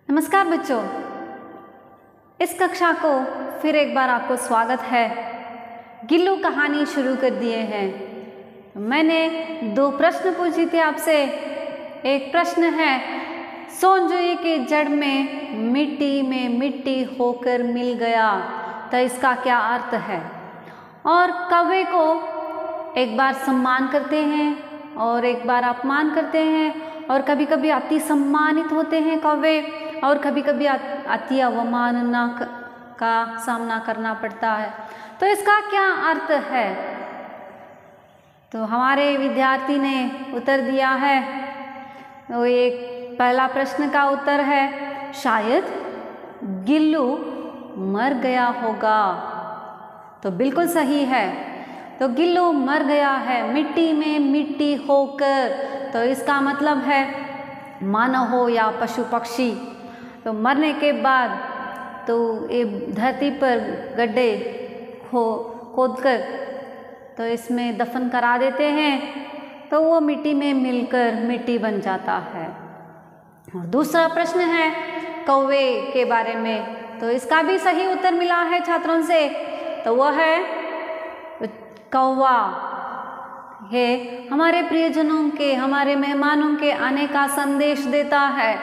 नमस्कार बच्चों, इस कक्षा को फिर एक बार आपको स्वागत है। गिल्लू कहानी शुरू कर दिए हैं। मैंने 2 प्रश्न पूछे थे आपसे। एक प्रश्न है, सोनजुई की जड़ में मिट्टी होकर मिल गया, तो इसका क्या अर्थ है। और कौवे को एक बार सम्मान करते हैं और एक बार अपमान करते हैं, और कभी कभी अति सम्मानित होते हैं कौवे और कभी कभी अति अवमानना का सामना करना पड़ता है। तो इसका क्या अर्थ है। तो हमारे विद्यार्थी ने उत्तर दिया है। तो एक पहला प्रश्न का उत्तर है, शायद गिल्लू मर गया होगा। तो बिल्कुल सही है। तो गिल्लू मर गया है मिट्टी में मिट्टी होकर। तो इसका मतलब है मानव हो या पशु पक्षी, तो मरने के बाद तो ये धरती पर गड्ढे खोद कर तो इसमें दफन करा देते हैं, तो वो मिट्टी में मिलकर मिट्टी बन जाता है। और दूसरा प्रश्न है कौवे के बारे में। तो इसका भी सही उत्तर मिला है छात्रों से। तो वह है कौवा है हमारे प्रियजनों के, हमारे मेहमानों के आने का संदेश देता है।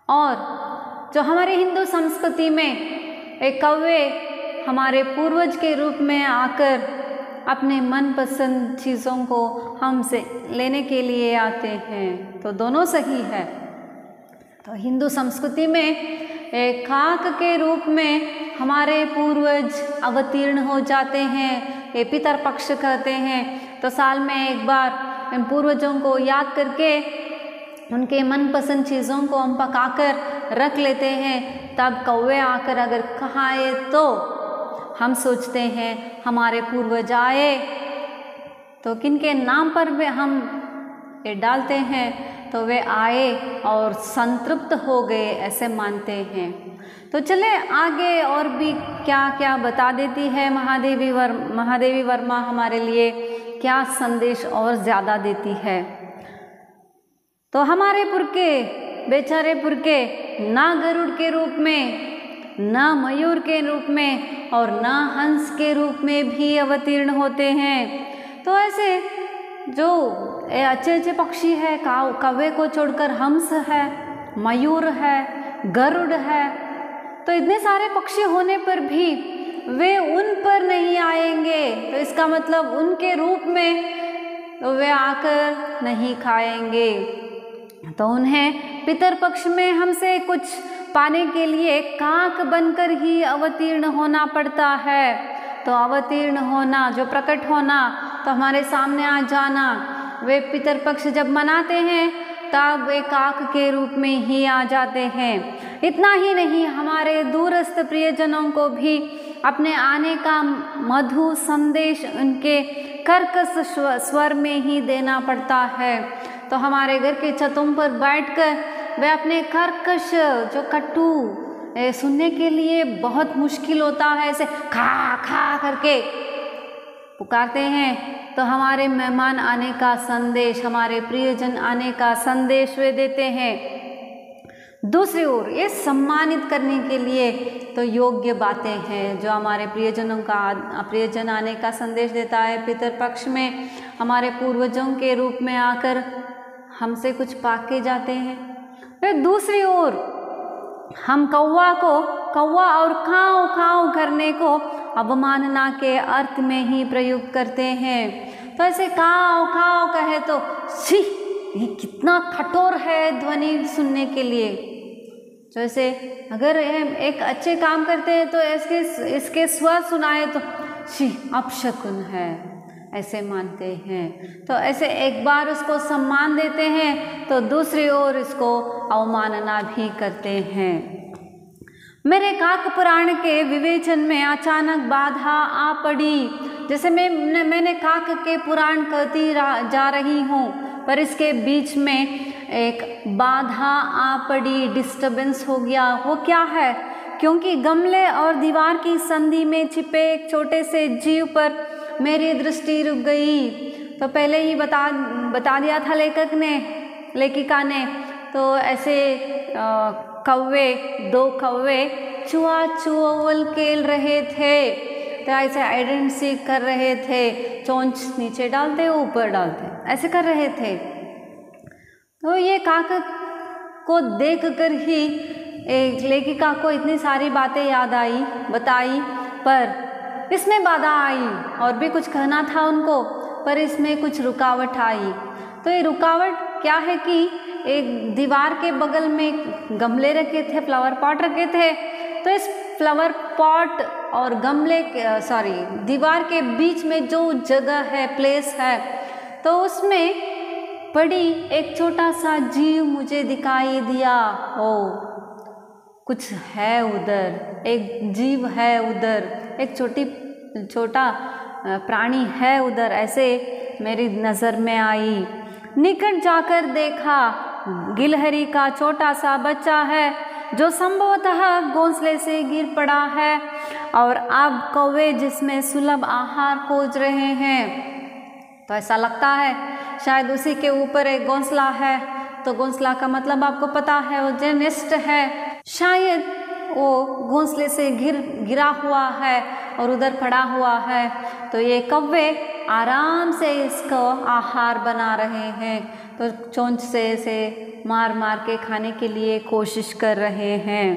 और जो हमारे हिंदू संस्कृति में एक कौवे हमारे पूर्वज के रूप में आकर अपने मनपसंद चीज़ों को हमसे लेने के लिए आते हैं, तो दोनों सही है। तो हिंदू संस्कृति में एक काक के रूप में हमारे पूर्वज अवतीर्ण हो जाते हैं। ये पितर पक्ष कहते हैं। तो साल में एक बार इन पूर्वजों को याद करके उनके मनपसंद चीज़ों को हम पकाकर रख लेते हैं। तब कौवे आकर अगर खाए तो हम सोचते हैं हमारे पूर्वज आए। तो किनके नाम पर वे हम ये डालते हैं, तो वे आए और संतृप्त हो गए, ऐसे मानते हैं। तो चले आगे और भी क्या क्या बता देती है महादेवी वर्मा हमारे लिए क्या संदेश और ज़्यादा देती है। तो हमारे पुरखे, बेचारे पुरखे ना गरुड़ के रूप में, ना मयूर के रूप में और ना हंस के रूप में भी अवतीर्ण होते हैं। तो ऐसे जो अच्छे अच्छे पक्षी है, कौवे को छोड़कर हंस है, मयूर है, गरुड़ है, तो इतने सारे पक्षी होने पर भी वे उन पर नहीं आएंगे। तो इसका मतलब उनके रूप में तो वे आकर नहीं खाएंगे। तो उन्हें पितर पक्ष में हमसे कुछ पाने के लिए काक बनकर ही अवतीर्ण होना पड़ता है। तो अवतीर्ण होना, जो प्रकट होना, तो हमारे सामने आ जाना, वे पितर पक्ष जब मनाते हैं तब वे काक के रूप में ही आ जाते हैं। इतना ही नहीं, हमारे दूरस्थ प्रियजनों को भी अपने आने का मधुर संदेश उनके कर्कश स्वर में ही देना पड़ता है। तो हमारे घर के छतों पर बैठकर वे अपने कर्कश जो कटु सुनने के लिए बहुत मुश्किल होता है, ऐसे खा खा करके पुकारते हैं। तो हमारे मेहमान आने का संदेश, हमारे प्रियजन आने का संदेश वे देते हैं। दूसरी ओर ये सम्मानित करने के लिए तो योग्य बातें हैं जो हमारे प्रियजन आने का संदेश देता है। पितर पक्ष में हमारे पूर्वजों के रूप में आकर हमसे कुछ पाके जाते हैं। फिर दूसरी ओर हम कौवा और खाओ खाओ करने को अवमानना के अर्थ में ही प्रयुक्त करते हैं। तो ऐसे खाओ खाओ कहे तो छी, ये कितना कठोर है ध्वनि सुनने के लिए। तो ऐसे अगर हम एक अच्छे काम करते हैं तो इसके स्वर सुनाए तो छी अपशकुन है, ऐसे मानते हैं। तो ऐसे एक बार उसको सम्मान देते हैं तो दूसरी ओर इसको अवमानना भी करते हैं। मेरे काक पुराण के विवेचन में अचानक बाधा आ पड़ी। जैसे मैंने काक के पुराण कहती जा रही हूँ, पर इसके बीच में एक बाधा आ पड़ी, डिस्टर्बेंस हो गया। वो क्या है? क्योंकि गमले और दीवार की संधि में छिपे एक छोटे से जीव पर मेरी दृष्टि रुक गई। तो पहले ही बता दिया था लेखिका ने तो ऐसे कौवे, 2 कौवे चुआ चुअल खेल रहे थे, तो ऐसे आइडेंटिटी कर रहे थे, चोंच नीचे डालते ऊपर डालते, ऐसे कर रहे थे। तो ये काकत को देखकर ही एक लेखिका को इतनी सारी बातें याद आई, बताई, पर इसमें बाधा आई और भी कुछ कहना था उनको, पर इसमें कुछ रुकावट आई। तो ये रुकावट क्या है कि एक दीवार के बगल में गमले रखे थे, फ्लावर पॉट रखे थे, तो इस फ्लावर पॉट और गमले के दीवार के बीच में जो जगह है, प्लेस है, तो उसमें पड़ी एक छोटा सा जीव मुझे दिखाई दिया। ओ, कुछ है उधर, एक जीव है उधर, एक छोटा प्राणी है उधर, ऐसे मेरी नज़र में आई। निकट जाकर देखा, गिलहरी का छोटा सा बच्चा है जो संभवतः घोंसले से गिर पड़ा है, और अब कौवे जिसमें सुलभ आहार खोज रहे हैं। तो ऐसा लगता है शायद उसी के ऊपर एक घोंसला है, तो घोंसला का मतलब आपको पता है, वो जो नेस्ट है, शायद वो घोंसले से गिरा हुआ है और उधर पड़ा हुआ है। तो ये कौवे आराम से इसको आहार बना रहे हैं, तो चोंच से इसे मार मार के खाने के लिए कोशिश कर रहे हैं।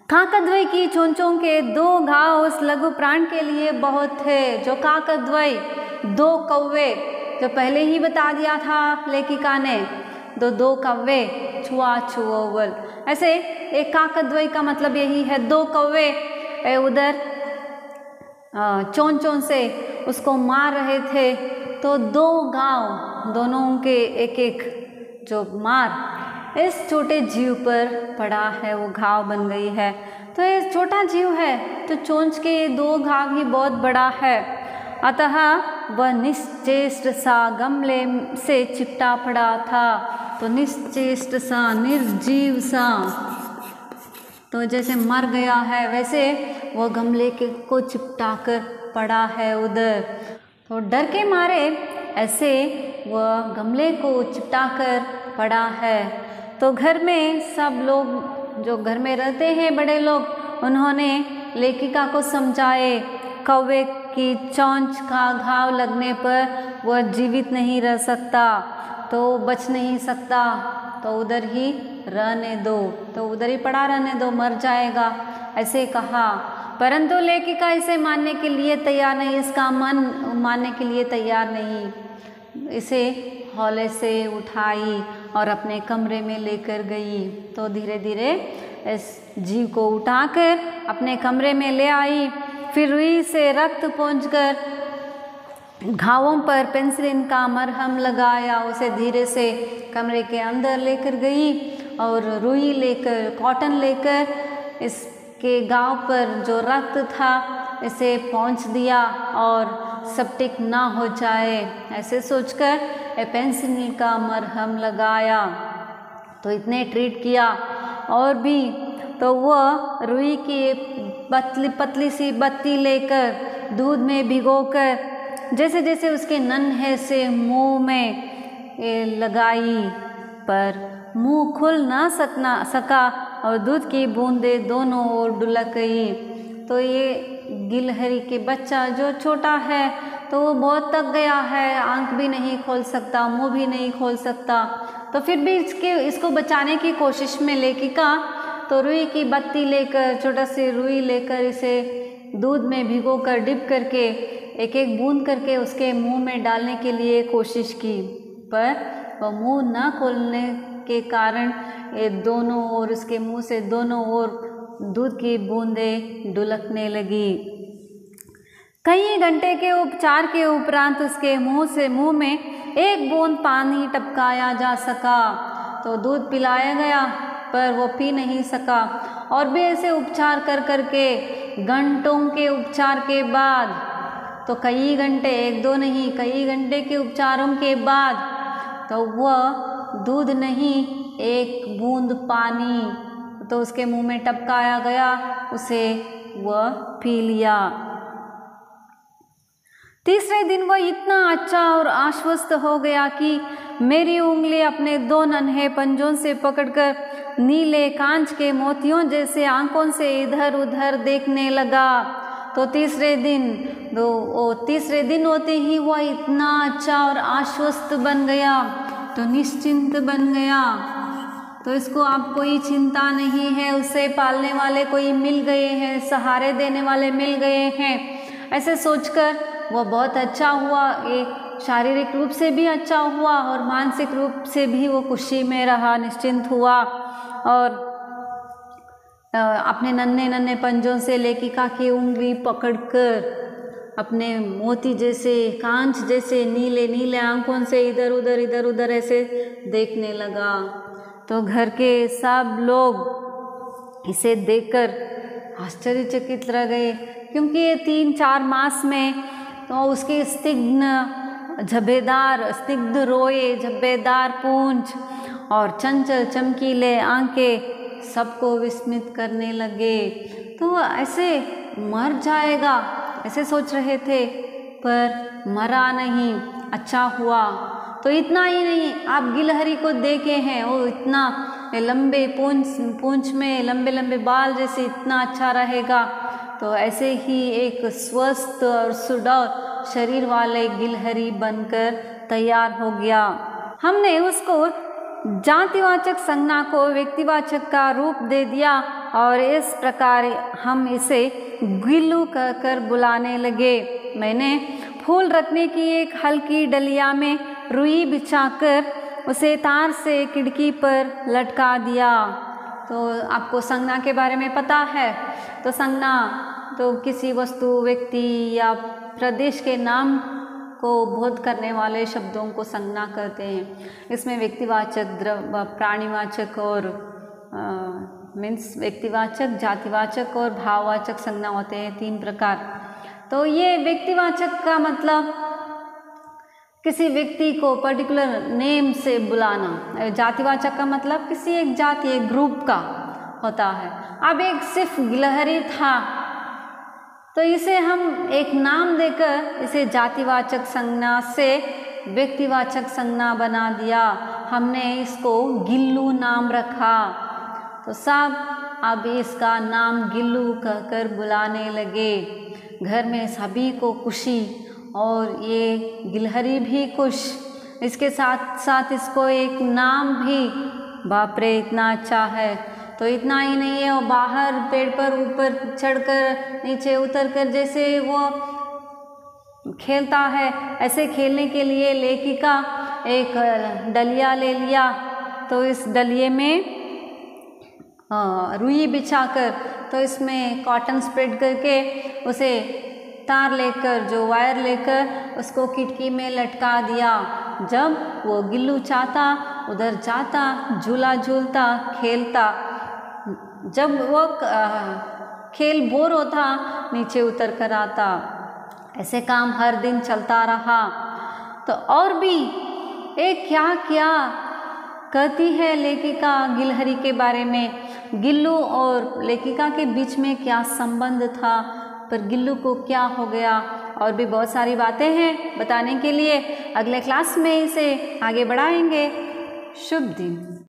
काकद्वय की चोंचों के 2 घाव उस लघु प्राण के लिए बहुत थे। जो काकद्वय 2 कौवे, जो पहले ही बता दिया था लेखिका ने, 2 कौवे छुआ छुअल, ऐसे एक काकद्वय का मतलब यही है, 2 कौवे उधर चोंचों से उसको मार रहे थे, तो 2 घाव दोनों के एक जो मार इस छोटे जीव पर पड़ा है, वो घाव बन गई है। तो ये छोटा जीव है, तो चोंच के 2 घाव ही बहुत बड़ा है, अतः वह निश्चेष्ट सा गमले से चिपटा पड़ा था। तो निश्चेष्ट सा, निर्जीव सा, तो जैसे मर गया है वैसे वो गमले के को चिपटा कर पड़ा है उधर। तो डर के मारे ऐसे वह गमले को चिपटा कर पड़ा है। तो घर में सब लोग जो घर में रहते हैं बड़े लोग, उन्होंने लेखिका को समझाए कौवे की चोंच का घाव लगने पर वह जीवित नहीं रह सकता, तो बच नहीं सकता, तो उधर ही रहने दो, तो उधर ही पड़ा रहने दो, मर जाएगा, ऐसे कहा। परंतु लेखिका इसे मानने के लिए तैयार नहीं, इसका मन मानने के लिए तैयार नहीं। इसे हौले से उठाई और अपने कमरे में लेकर गई। तो धीरे धीरे इस जीव को उठाकर अपने कमरे में ले आई। फिर रुई से रक्त पोंछकर घावों पर पेंसिलिन का मरहम लगाया। उसे धीरे से कमरे के अंदर लेकर गई और रुई लेकर, कॉटन लेकर इसके घाव पर जो रक्त था इसे पोंछ दिया और सेप्टिक ना हो जाए, ऐसे सोचकर पेंसिलिन का मरहम लगाया। तो इतने ट्रीट किया और भी, तो वह रुई की पतली पतली सी बत्ती लेकर दूध में भिगोकर जैसे जैसे उसके नन्हे से मुंह में लगाई, पर मुंह खुल ना सका और दूध की बूंदें दोनों ओर डुलक गई। तो ये गिलहरी के बच्चा जो छोटा है तो वो बहुत थक गया है, आंख भी नहीं खोल सकता, मुंह भी नहीं खोल सकता। तो फिर भी इसको बचाने की कोशिश में लेखिका तो रुई की बत्ती लेकर, छोटा सी रुई लेकर इसे दूध में भिगोकर डिप करके एक एक बूंद करके उसके मुंह में डालने के लिए कोशिश की, पर वह मुंह न खोलने के कारण ये दोनों ओर, उसके मुंह से दोनों ओर दूध की बूंदें डुलकने लगी। कई घंटे के उपचार के उपरांत उसके मुंह में एक बूंद पानी टपकाया जा सका। तो दूध पिलाया गया पर वो पी नहीं सका। और भी ऐसे उपचार कर करके घंटों के उपचार के बाद, तो कई घंटे, 1-2 नहीं, कई घंटे के उपचारों के बाद, तो वह दूध नहीं, एक बूंद पानी तो उसके मुंह में टपकाया गया, उसे वह पी लिया। तीसरे दिन वह इतना अच्छा और आश्वस्त हो गया कि मेरी उंगली अपने 2 नन्हे पंजों से पकड़कर नीले कांच के मोतियों जैसे आंखों से इधर उधर देखने लगा। तो तीसरे दिन होते ही वह इतना अच्छा और आश्वस्त बन गया, तो निश्चिंत बन गया। तो इसको अब कोई चिंता नहीं है, उसे पालने वाले कोई मिल गए हैं, सहारे देने वाले मिल गए हैं। ऐसे सोचकर वह बहुत अच्छा हुआ, एक शारीरिक रूप से भी अच्छा हुआ और मानसिक रूप से भी वो खुशी में रहा, निश्चिंत हुआ। और अपने नन्हे नन्हे पंजों से लेखिका की उंगली पकड़कर अपने मोती जैसे, कांच जैसे नीले नीले आंखों से इधर उधर ऐसे देखने लगा। तो घर के सब लोग इसे देखकर आश्चर्यचकित रह गए, क्योंकि ये 3-4 मास में तो उसके स्निग्ध रोए, झब्बेदार पूंछ और चंचल चमकीले आंखें सबको विस्मित करने लगे। तो ऐसे मर जाएगा ऐसे सोच रहे थे, पर मरा नहीं, अच्छा हुआ। तो इतना ही नहीं, आप गिलहरी को देखे हैं, वो इतना लंबे पूंछ में लंबे लंबे बाल जैसे इतना अच्छा रहेगा। तो ऐसे ही एक स्वस्थ और सुडौल शरीर वाले गिलहरी बनकर तैयार हो गया। हमने उसको जातिवाचक संज्ञा को व्यक्तिवाचक का रूप दे दिया और इस प्रकार हम इसे गिल्लू कहकर बुलाने लगे। मैंने फूल रखने की एक हल्की डलिया में रुई बिछाकर उसे तार से खिड़की पर लटका दिया। तो आपको संज्ञा के बारे में पता है। तो संज्ञा तो किसी वस्तु, व्यक्ति या प्रदेश के नाम को बोध करने वाले शब्दों को संज्ञा कहते हैं। इसमें व्यक्तिवाचक, प्राणीवाचक और व्यक्तिवाचक, जातिवाचक और भाववाचक संज्ञा होते हैं, 3 प्रकार। तो ये व्यक्तिवाचक का मतलब किसी व्यक्ति को पर्टिकुलर नेम से बुलाना। जातिवाचक का मतलब किसी एक जाति, एक ग्रुप का होता है। अब एक सिर्फ गिलहरी था, तो इसे हम एक नाम देकर इसे जातिवाचक संज्ञा से व्यक्तिवाचक संज्ञा बना दिया। हमने इसको गिल्लू नाम रखा। तो सब अब इसका नाम गिल्लू कहकर बुलाने लगे। घर में सभी को खुशी और ये गिलहरी भी खुश। इसके साथ साथ इसको एक नाम भी, बाप रे इतना अच्छा है। तो इतना ही नहीं है, वो बाहर पेड़ पर ऊपर चढ़कर नीचे उतरकर जैसे वो खेलता है, ऐसे खेलने के लिए लेखिका एक डलिया ले लिया। तो इस डलिये में रुई बिछाकर, तो इसमें कॉटन स्प्रेड करके उसे तार लेकर, जो वायर लेकर उसको खिड़की में लटका दिया। जब वो गिल्लू चाहता उधर जाता, झूला झूलता, खेलता। जब वो खेल बोर होता नीचे उतर कर आता। ऐसे काम हर दिन चलता रहा। तो और भी एक क्या क्या कहती है लेखिका गिलहरी के बारे में। गिल्लू और लेखिका के बीच में क्या संबंध था, पर गिल्लू को क्या हो गया, और भी बहुत सारी बातें हैं बताने के लिए। अगले क्लास में इसे आगे बढ़ाएंगे। शुभ दिन।